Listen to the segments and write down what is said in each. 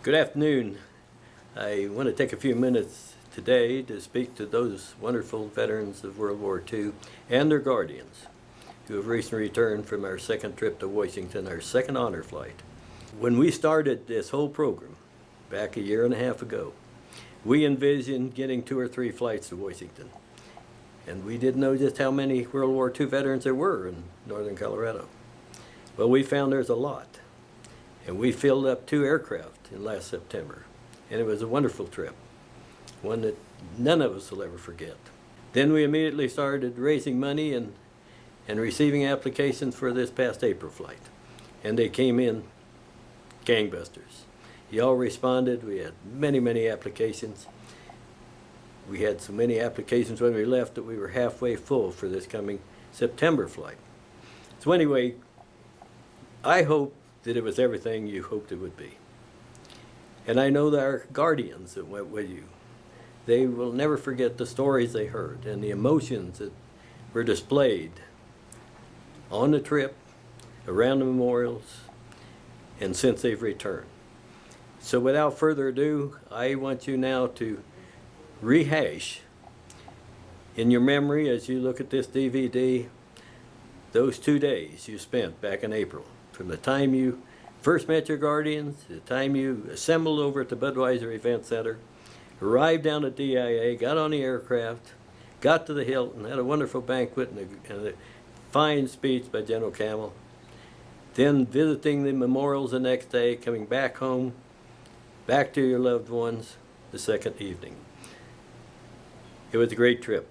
Good afternoon. I want to take a few minutes today to speak to those wonderful veterans of World War II and their guardians who have recently returned from our second trip to Washington, our second honor flight. When we started this whole program back a year and a half ago, we envisioned getting 2 or 3 flights to Washington. And we didn't know just how many World War II veterans there were in northern Colorado. Well, we found there's a lot. And we filled up 2 aircraft in last September. And it was a wonderful trip, one that none of us will ever forget. Then we immediately started raising money and receiving applications for this past April flight. And they came in gangbusters. Y'all responded. We had many, many applications. We had so many applications when we left that we were halfway full for this coming September flight. So anyway, I hope that it was everything you hoped it would be. And I know that our guardians that went with you, they will never forget the stories they heard and the emotions that were displayed on the trip, around the memorials, and since they've returned. So without further ado, I want you now to rehash in your memory as you look at this DVD those 2 days you spent back in April, from the time you first met your guardians, the time you assembled over at the Budweiser Event Center, arrived down at DIA, got on the aircraft, got to the Hilton, had a wonderful banquet and a fine speech by General Camel, then visiting the memorials the next day, coming back home, back to your loved ones the second evening. It was a great trip.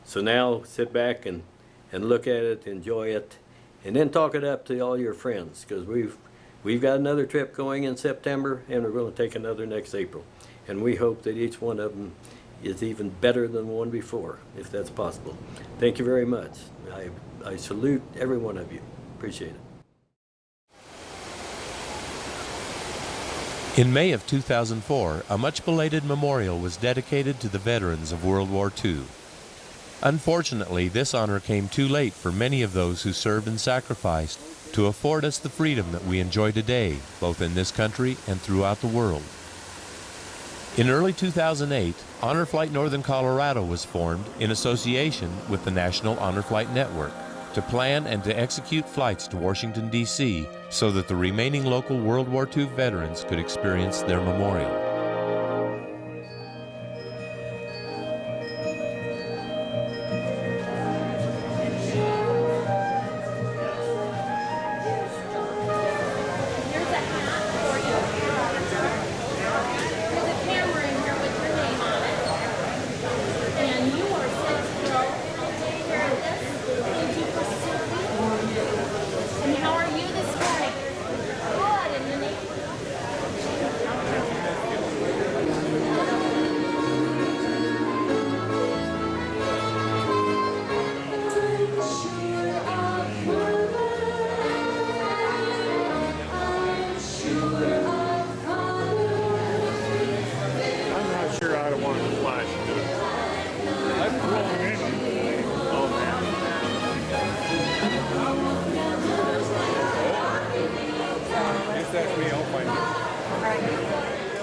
So now sit back and look at it, enjoy it, and then talk it up to all your friends, because we've got another trip going in September, and we're going to take another next April. And we hope that each one of them is even better than the one before, if that's possible. Thank you very much. I salute every one of you. Appreciate it. In May of 2004, a much belated memorial was dedicated to the veterans of World War II. Unfortunately, this honor came too late for many of those who served and sacrificed to afford us the freedom that we enjoy today, both in this country and throughout the world. In early 2008, Honor Flight Northern Colorado was formed in association with the National Honor Flight Network to plan and to execute flights to Washington, D.C. so that the remaining local World War II veterans could experience their memorial.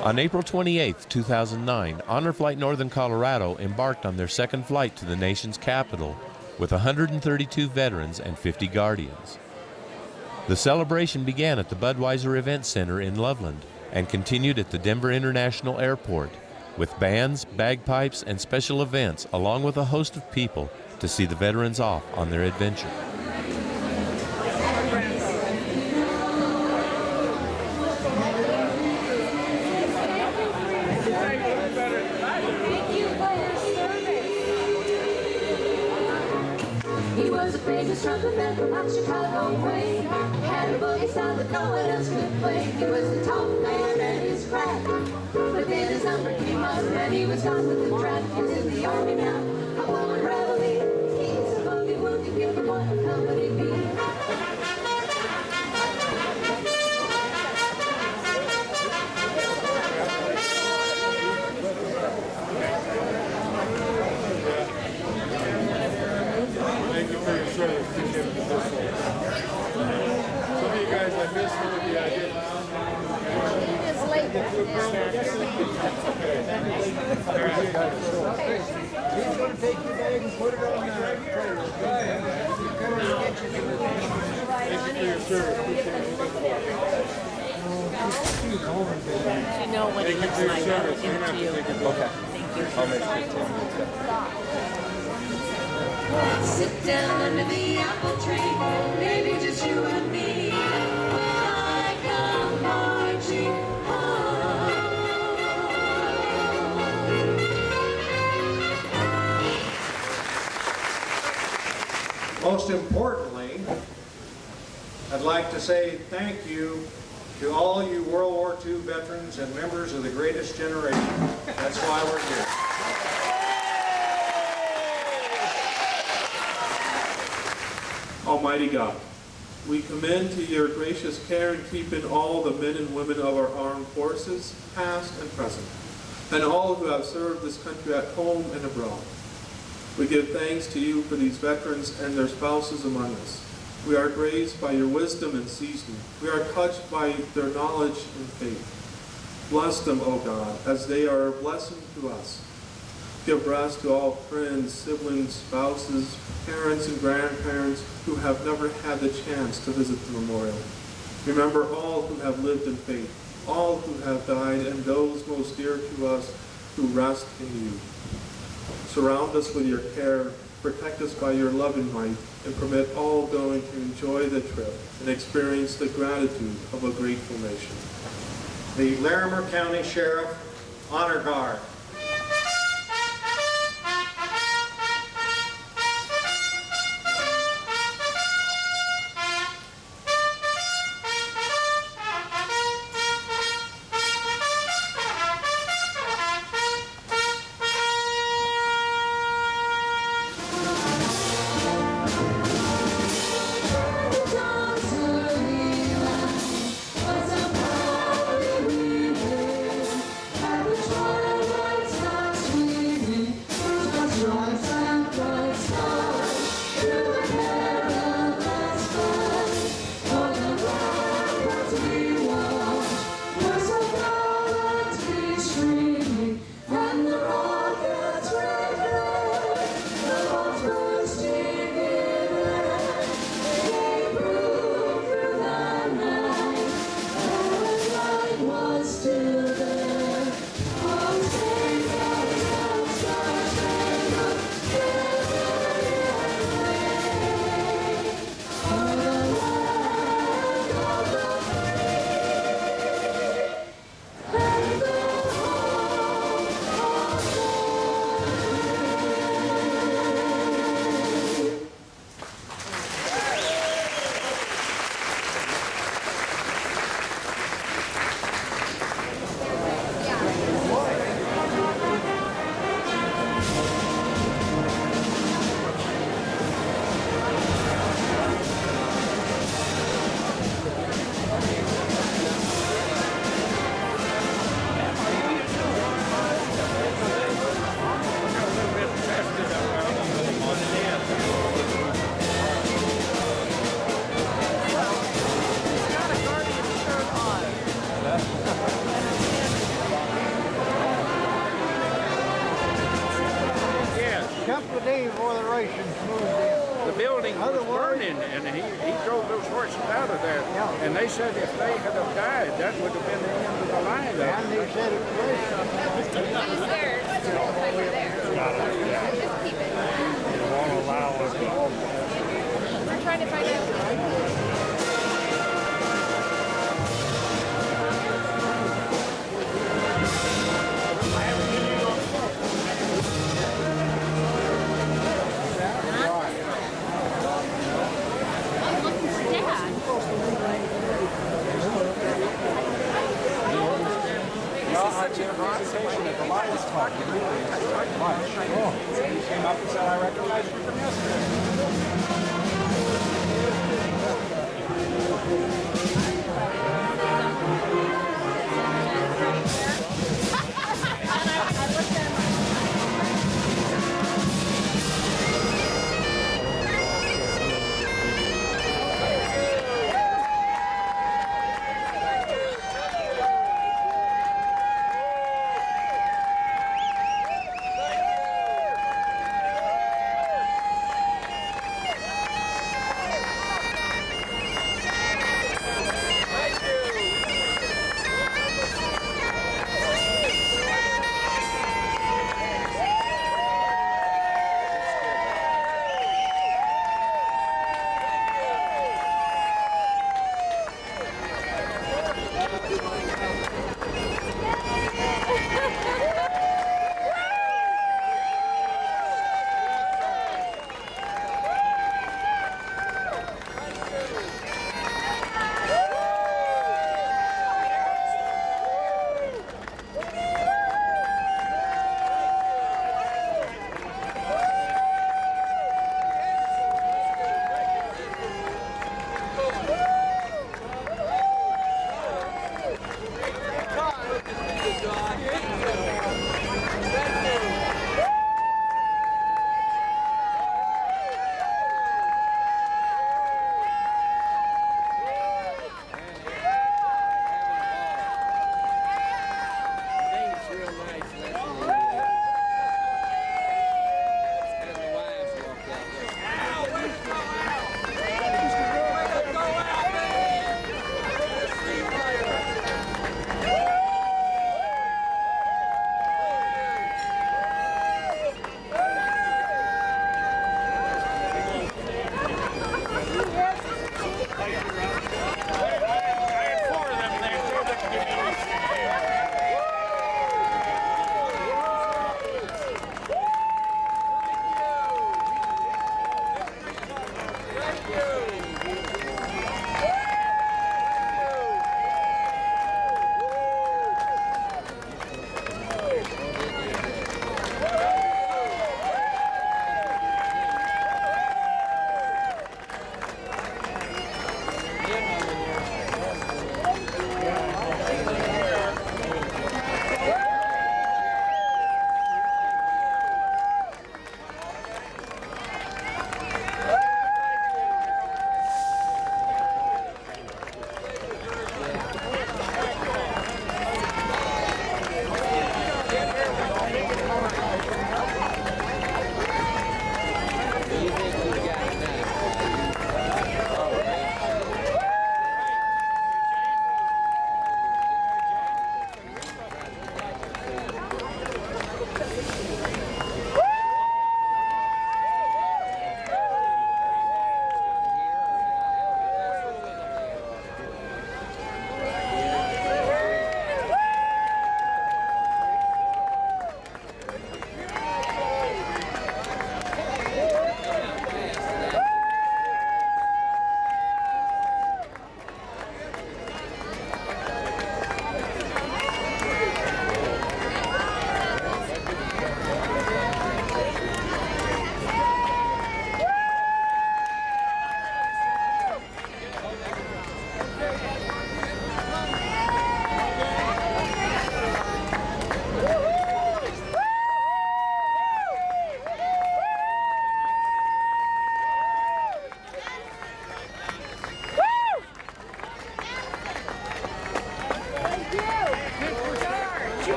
On April 28, 2009, Honor Flight Northern Colorado embarked on their second flight to the nation's capital with 132 veterans and 50 guardians. The celebration began at the Budweiser Event Center in Loveland and continued at the Denver International Airport with bands, bagpipes, and special events, along with a host of people to see the veterans off on their adventure. He was a famous trumpet man from out Chicago way. Had a boogie style that no one else could play. He was the top man at his craft. But then his number came up and he was gone with the draft. He's in the army now, a woman reveille. He's a boogie woogie, give him what company be. Thank you for your service. Appreciate it. Some of you guys I missed, some of you I did. He's gonna take your bag and put it on the trailer. Do you know what it looks like? I'll give it to you. Okay. Thank you. I'll make sure 10 minutes. Sit down under the apple tree, maybe just you and me. I come marching home. Most importantly, I'd like to say thank you to all you World War II veterans and members of the greatest generation. That's why we're here. Almighty God, we commend to your gracious care and keeping all the men and women of our armed forces, past and present, and all who have served this country at home and abroad. We give thanks to you for these veterans and their spouses among us. We are graced by your wisdom and seasoning. We are touched by their knowledge and faith. Bless them, O God, as they are a blessing to us. Give rest to all friends, siblings, spouses, parents, and grandparents who have never had the chance to visit the memorial. Remember all who have lived in faith, all who have died, and those most dear to us who rest in you. Surround us with your care, protect us by your loving might, and permit all going to enjoy the trip and experience the gratitude of a grateful nation. The Larimer County Sheriff Honor Guard. Couple of days before the Russians moved in. The building was Otherwise- burning, and he drove those horses out of there. Yeah. And they said if they had have died, that would have been the end of the line. And they said it was. It's theirs. It's over there. Just keep it. They won't allow us. We're trying to find out. I'm looking for Dad. I did a presentation at the Lions Club. He came up and said, I recognize you from yesterday.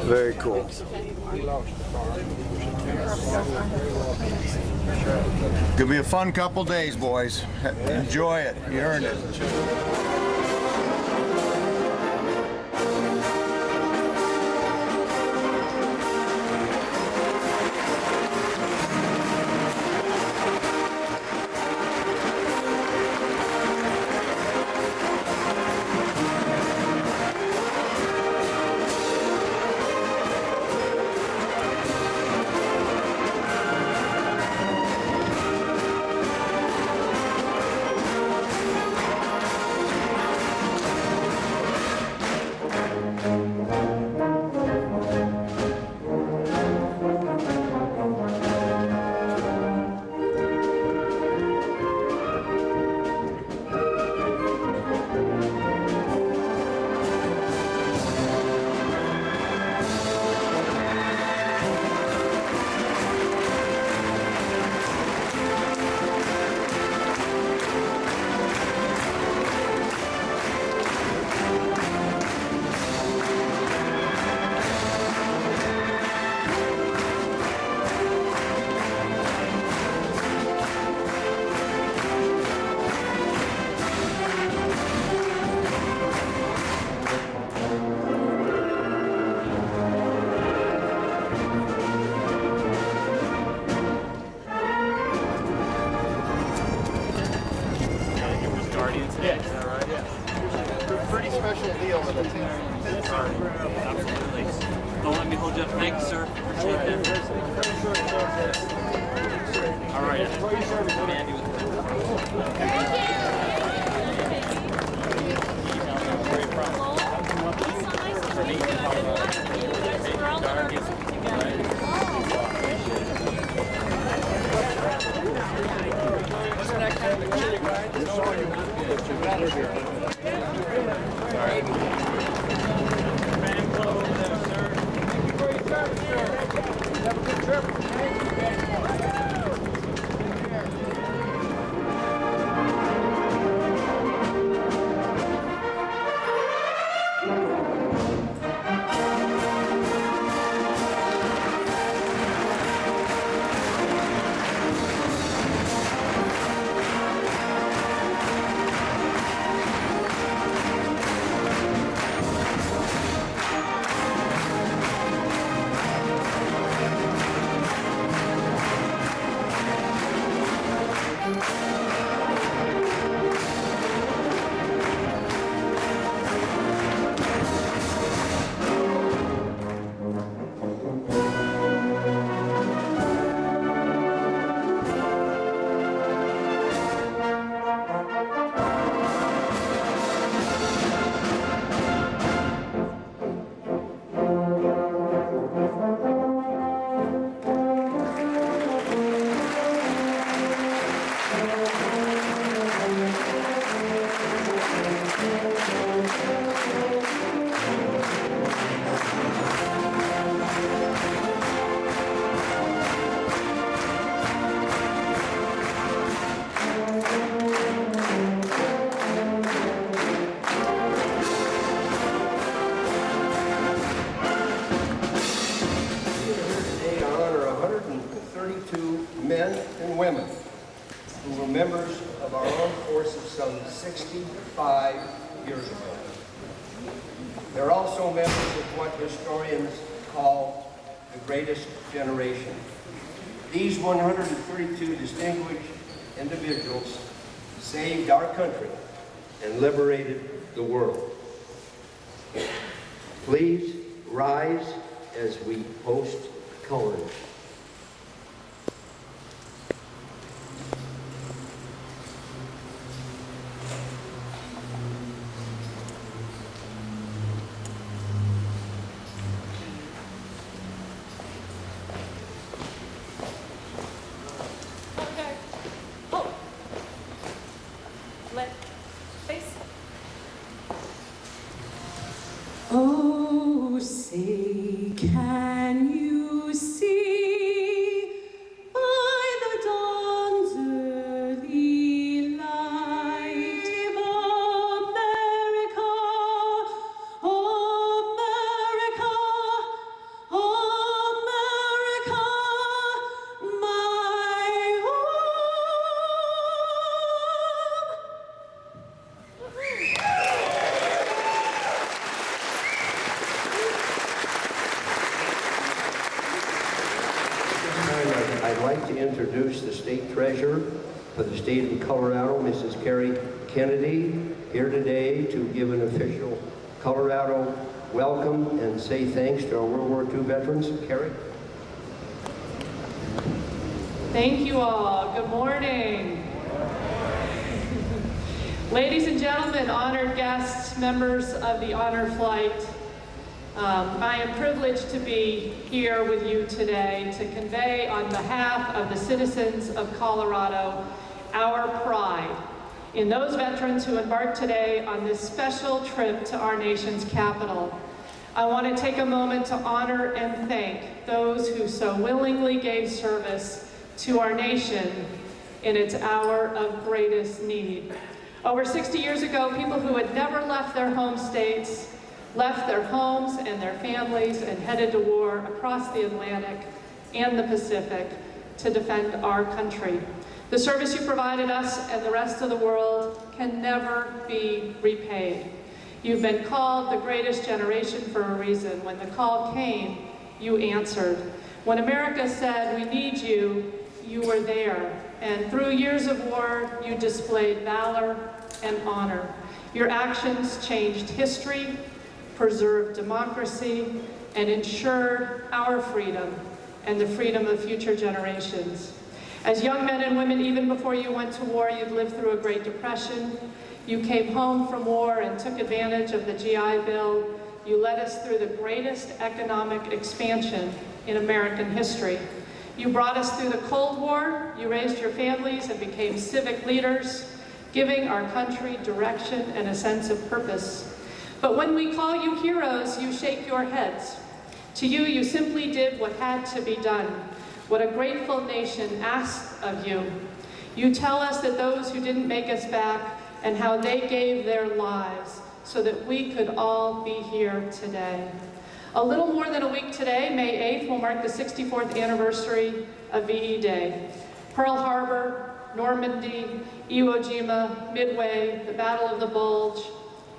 Very cool. Gonna be a fun couple days, boys. Enjoy it. You earned it. Absolutely. Don't let me hold you up. Thank you, sir. Appreciate that. All right. Mandy with Wasn't that kind of a chilly ride? Just saw you. Before you start, sir, have a good trip. Men and women who were members of our armed forces some 65 years ago. They're also members of what historians call the greatest generation. These 132 distinguished individuals saved our country and liberated the world. Please rise as we post colors. Oh, say, can you see by the dawn's early light, America, America, America, my I'd like to introduce the state treasurer for the state of Colorado, Mrs. Carrie Kennedy, here today to give an official Colorado welcome and say thanks to our World War II veterans. Carrie? Thank you all. Good morning. Ladies and gentlemen, honored guests, members of the honor flight, I am privileged to be here with you today to convey on behalf of the citizens of Colorado our pride in those veterans who embarked today on this special trip to our nation's capital. I want to take a moment to honor and thank those who so willingly gave service to our nation in its hour of greatest need. Over 60 years ago, people who had never left their home states left their homes and their families and headed to war across the Atlantic and the Pacific to defend our country. The service you provided us and the rest of the world can never be repaid. You've been called the greatest generation for a reason. When the call came, you answered. When America said, "We need you," you were there. And through years of war, you displayed valor and honor. Your actions changed history, preserved democracy, and ensured our freedom and the freedom of future generations. As young men and women, even before you went to war, you'd lived through a Great Depression. You came home from war and took advantage of the GI Bill. You led us through the greatest economic expansion in American history. You brought us through the Cold War. You raised your families and became civic leaders, giving our country direction and a sense of purpose. But when we call you heroes, you shake your heads. To you, you simply did what had to be done, what a grateful nation asked of you. You tell us that those who didn't make us back and how they gave their lives so that we could all be here today. A little more than a week today, May 8th, will mark the 64th anniversary of VE Day. Pearl Harbor, Normandy, Iwo Jima, Midway, the Battle of the Bulge,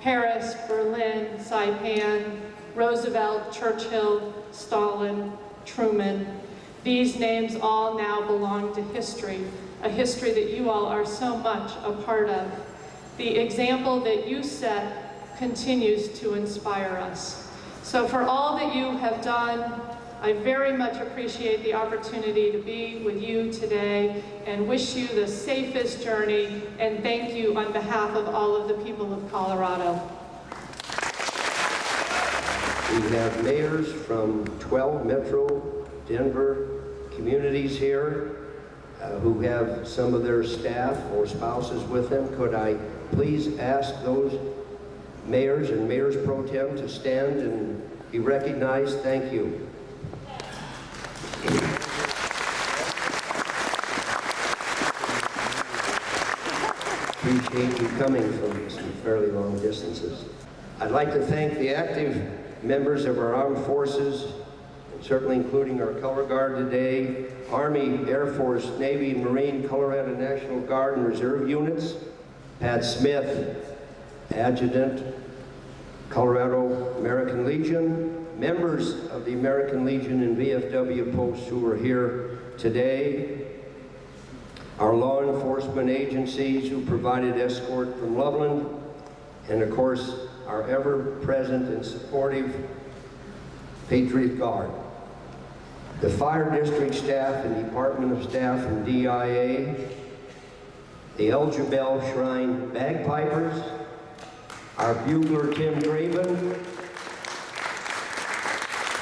Paris, Berlin, Saipan, Roosevelt, Churchill, Stalin, Truman. These names all now belong to history, a history that you all are so much a part of. The example that you set continues to inspire us. So for all that you have done, I very much appreciate the opportunity to be with you today and wish you the safest journey, and thank you on behalf of all of the people of Colorado. We have mayors from 12 Metro Denver communities here who have some of their staff or spouses with them. Could I please ask those mayors and mayors pro tem to stand and be recognized? Thank you. Appreciate you coming from some fairly long distances. I'd like to thank the active members of our armed forces, certainly including our color guard today, Army, Air Force, Navy, Marine, Colorado National Guard, and Reserve units, Pat Smith, Adjutant, Colorado American Legion, members of the American Legion and VFW posts who are here today, our law enforcement agencies who provided escort from Loveland, and of course, our ever-present and supportive Patriot Guard. The Fire District staff and Department of Staff and DIA, the El Jabel Shrine Bagpipers, our bugler Tim Graven,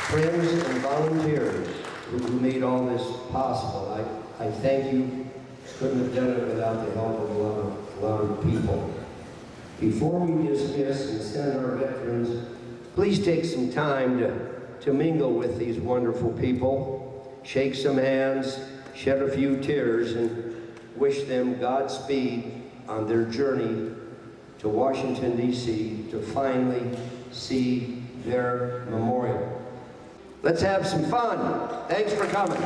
friends and volunteers who made all this possible. I thank you. Couldn't have done it without the help of a lot of people. Before we dismiss and send our veterans, please take some time to mingle with these wonderful people, shake some hands, shed a few tears, and wish them Godspeed on their journey to Washington, D.C. to finally see their memorial. Let's have some fun. Thanks for coming.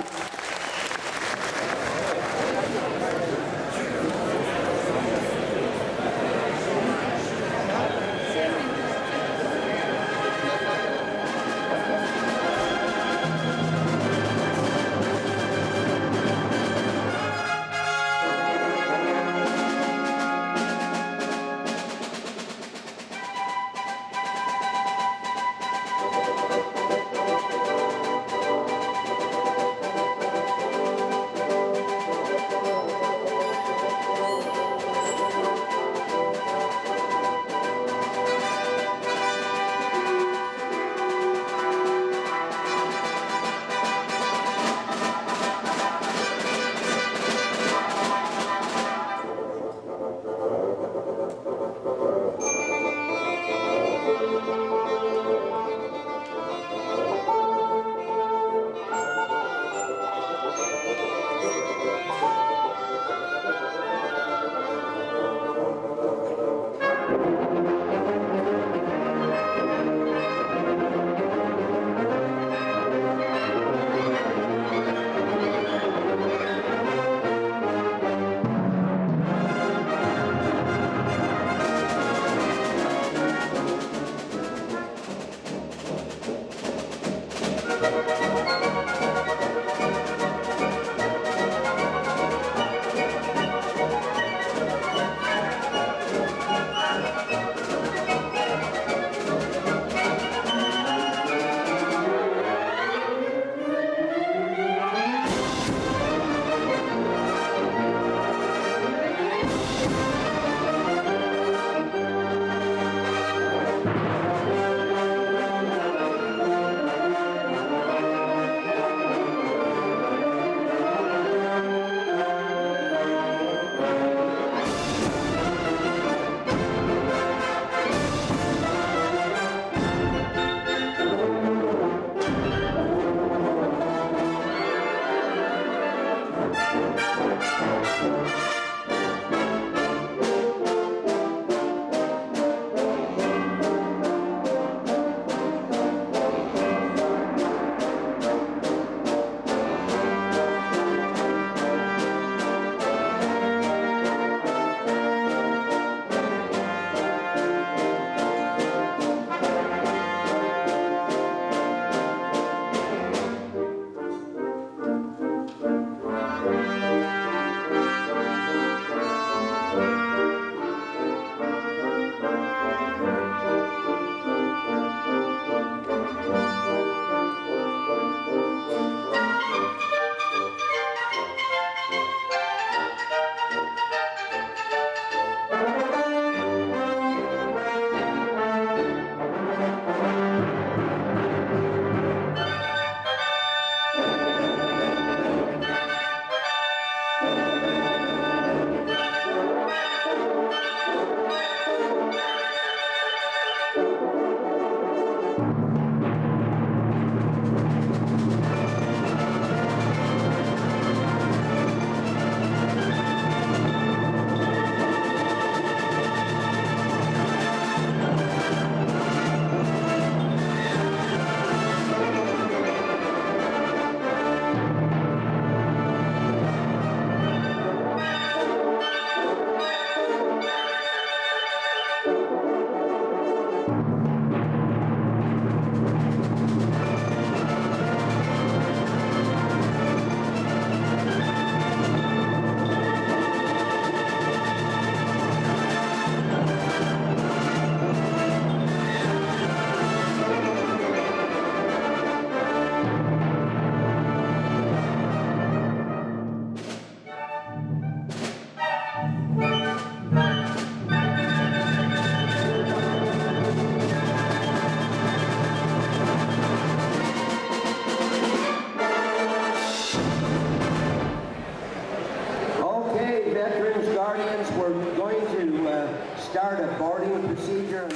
Start a boarding procedure.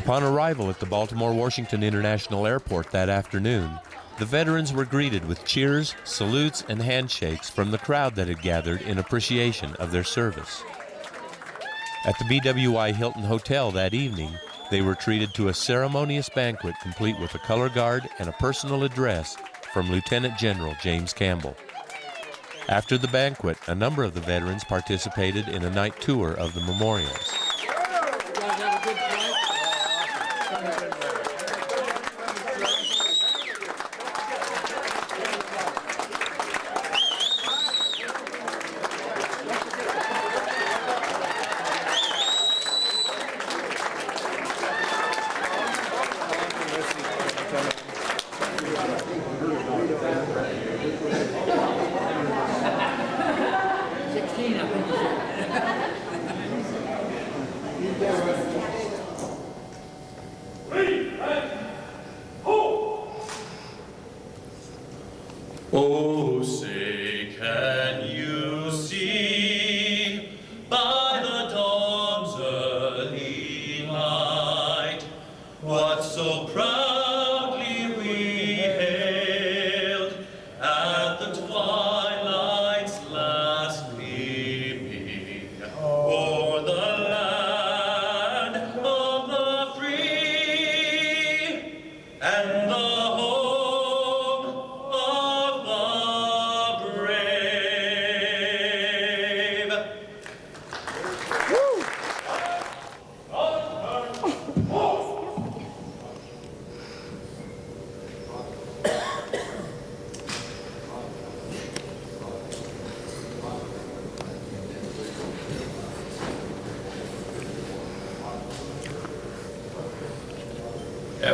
Upon arrival at the Baltimore-Washington International Airport that afternoon, the veterans were greeted with cheers, salutes, and handshakes from the crowd that had gathered in appreciation of their service. At the BWI Hilton Hotel that evening, they were treated to a ceremonious banquet complete with a color guard and a personal address from Lieutenant General James Campbell. After the banquet, a number of the veterans participated in a night tour of the memorials. Wait!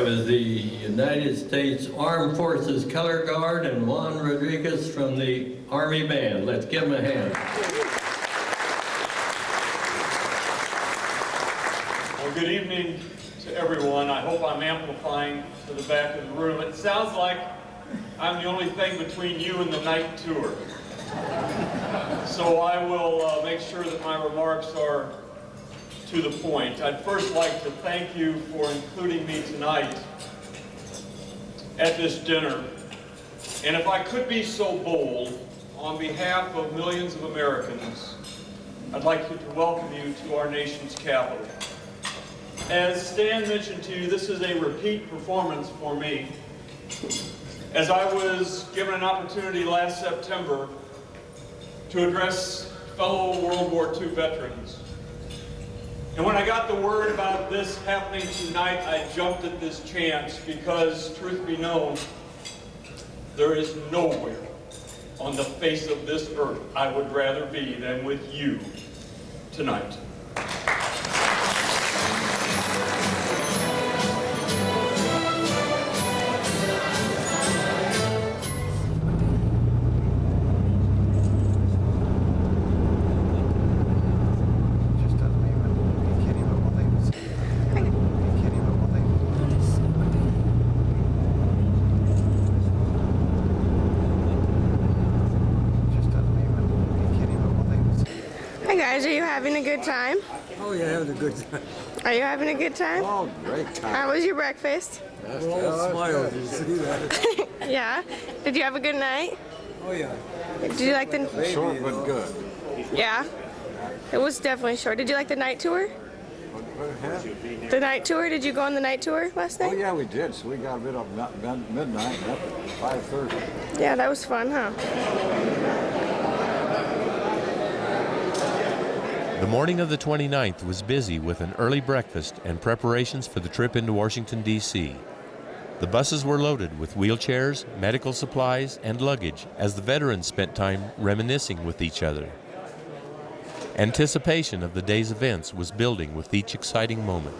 have is the United States Armed Forces Color Guard and Juan Rodriguez from the Army Band. Let's give them a hand. Well, good evening to everyone. I hope I'm amplifying to the back of the room. It sounds like I'm the only thing between you and the night tour. So I will make sure that my remarks are to the point. I'd first like to thank you for including me tonight at this dinner. And if I could be so bold, on behalf of millions of Americans, I'd like to welcome you to our nation's capital. As Stan mentioned to you, this is a repeat performance for me, as I was given an opportunity last September to address fellow World War II veterans. And when I got the word about this happening tonight, I jumped at this chance because, truth be known, there is nowhere on the face of this earth I would rather be than with you tonight. Are you having a good time? Oh, yeah, having a good time. Are you having a good time? Oh, great time. How was your breakfast? We're all smiles. Did you see that? Yeah. Did you have a good night? Oh, yeah. Did you like the... Short but good. Yeah. It was definitely short. Did you like the night tour? The night tour? Did you go on the night tour last night? Oh, yeah, we did. So we got a bit of midnight and up at 5:30. Yeah, that was fun, huh? The morning of the 29th was busy with an early breakfast and preparations for the trip into Washington, D.C. The buses were loaded with wheelchairs, medical supplies, and luggage as the veterans spent time reminiscing with each other. Anticipation of the day's events was building with each exciting moment.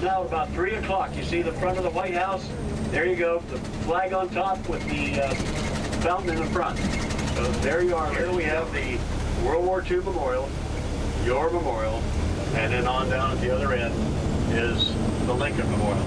Now about 3 o'clock. You see the front of the White House? There you go, the flag on top with the fountain in the front. So there you are. Here we have the World War II Memorial, your memorial, and then on down at the other end is the Lincoln Memorial.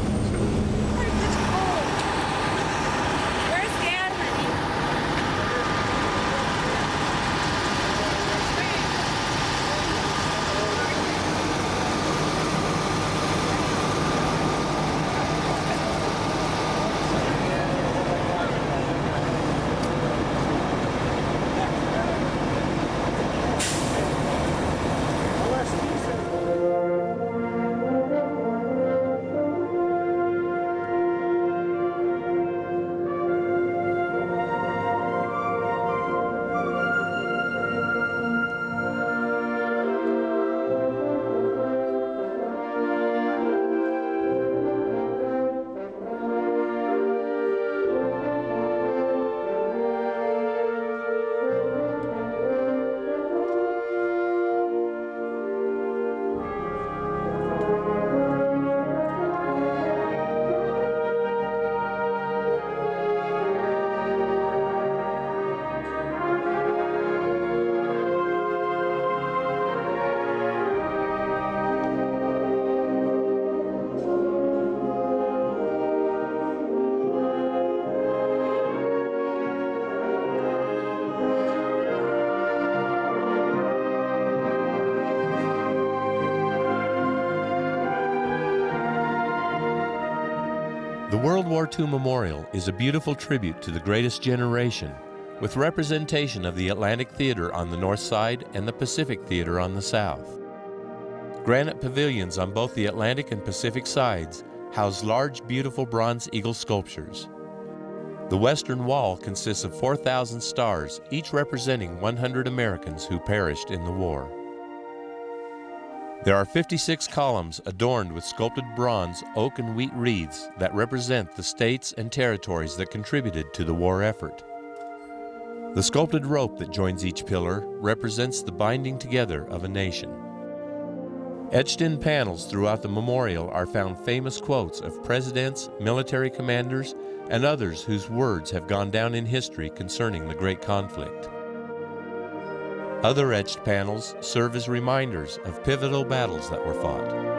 The World War II Memorial is a beautiful tribute to the greatest generation, with representation of the Atlantic Theater on the north side and the Pacific Theater on the south. Granite pavilions on both the Atlantic and Pacific sides house large, beautiful bronze eagle sculptures. The western wall consists of 4,000 stars, each representing 100 Americans who perished in the war. There are 56 columns adorned with sculpted bronze, oak, and wheat wreaths that represent the states and territories that contributed to the war effort. The sculpted rope that joins each pillar represents the binding together of a nation. Etched in panels throughout the memorial are found famous quotes of presidents, military commanders, and others whose words have gone down in history concerning the great conflict. Other etched panels serve as reminders of pivotal battles that were fought.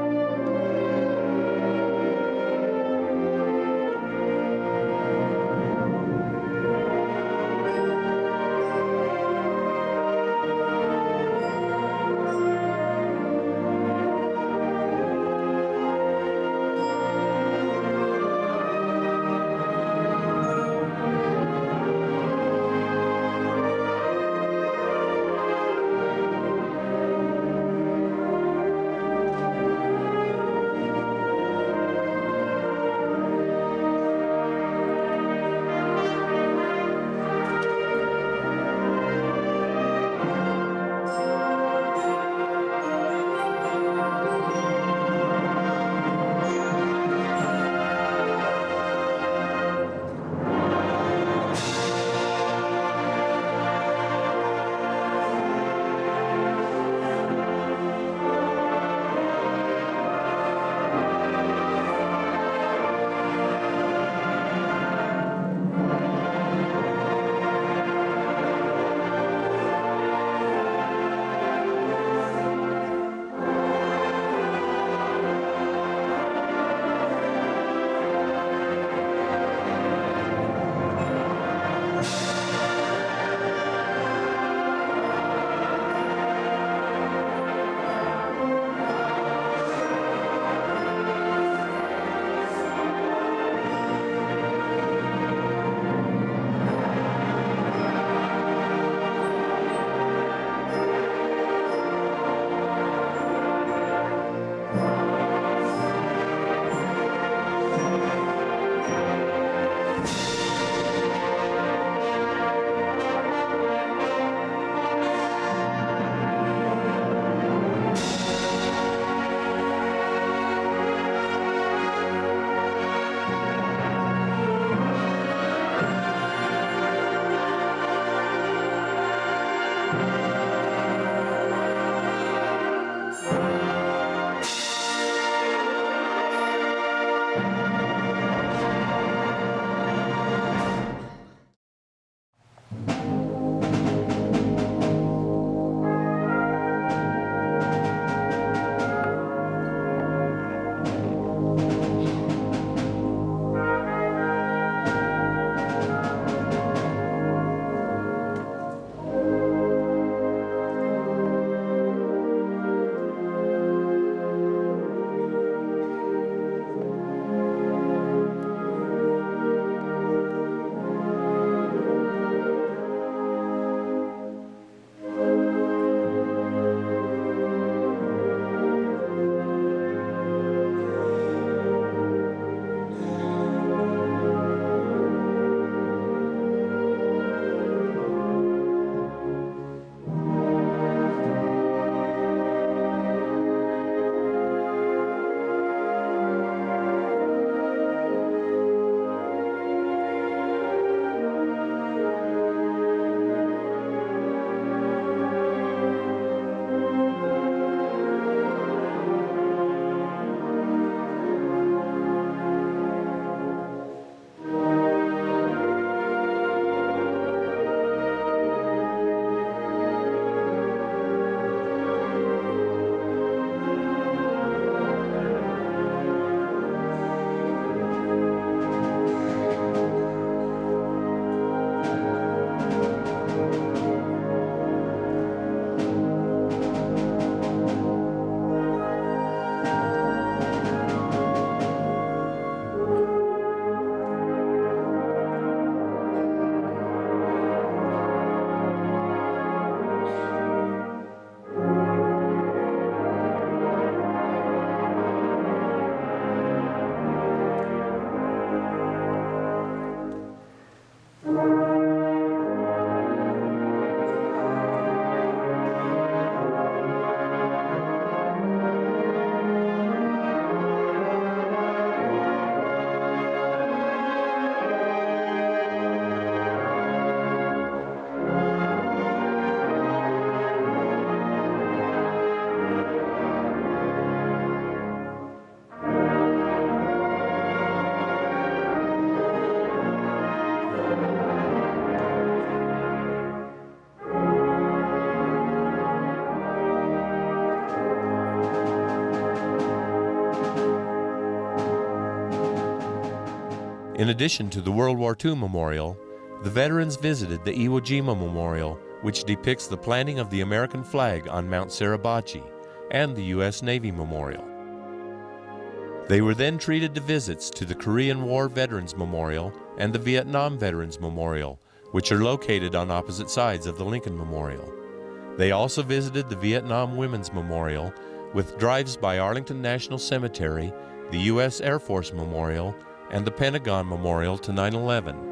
In addition to the World War II Memorial, the veterans visited the Iwo Jima Memorial, which depicts the planting of the American flag on Mount Suribachi, and the U.S. Navy Memorial. They were then treated to visits to the Korean War Veterans Memorial and the Vietnam Veterans Memorial, which are located on opposite sides of the Lincoln Memorial. They also visited the Vietnam Women's Memorial, with drives by Arlington National Cemetery, the U.S. Air Force Memorial, and the Pentagon Memorial to 9/11.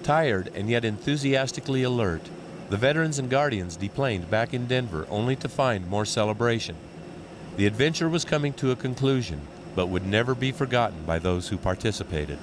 Tired and yet enthusiastically alert, the veterans and guardians deplaned back in Denver only to find more celebration. The adventure was coming to a conclusion, but would never be forgotten by those who participated.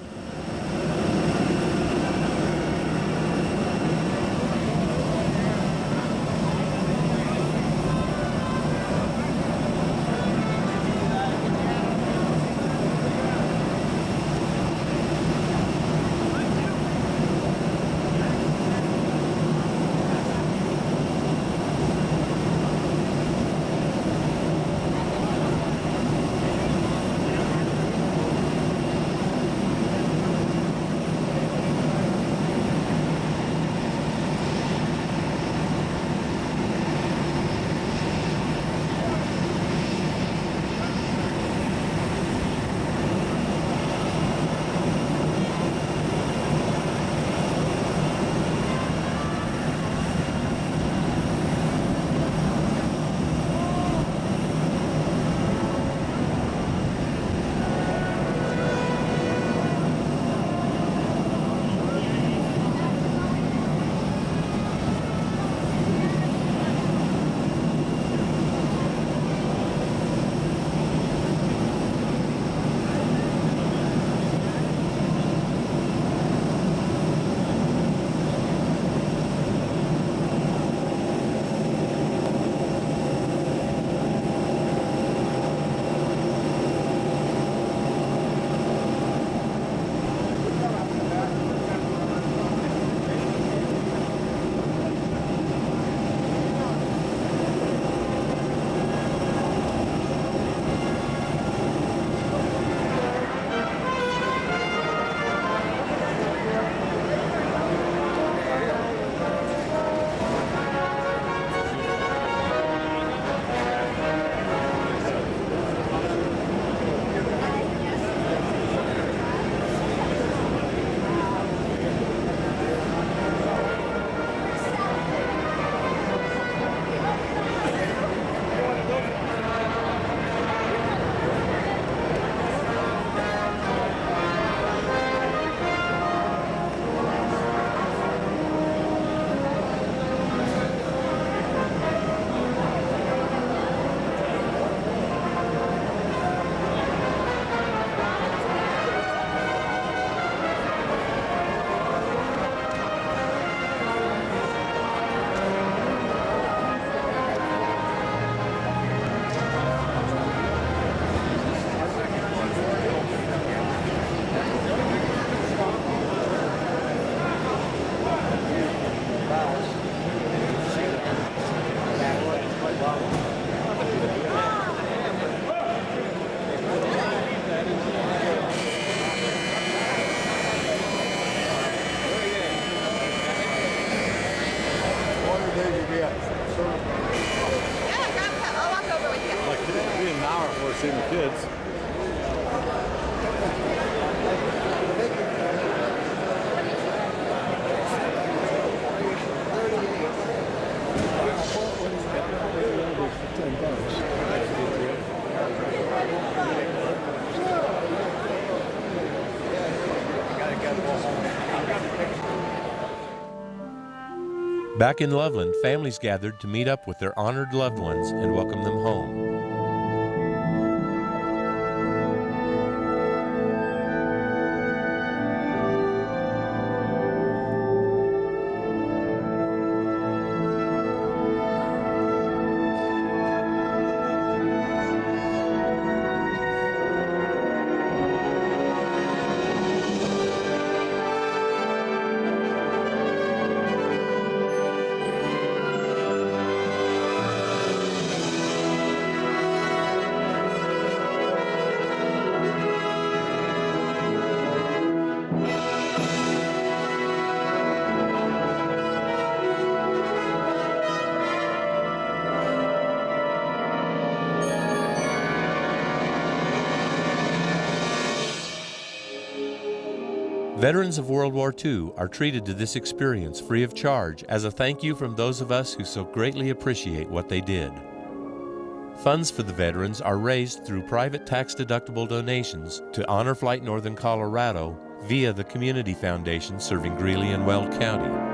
seeing the kids. Back in Loveland, families gathered to meet up with their honored loved ones and welcome them home. Veterans of World War II are treated to this experience free of charge as a thank you from those of us who so greatly appreciate what they did. Funds for the veterans are raised through private tax-deductible donations to Honor Flight Northern Colorado, via the Community Foundation serving Greeley and Weld County.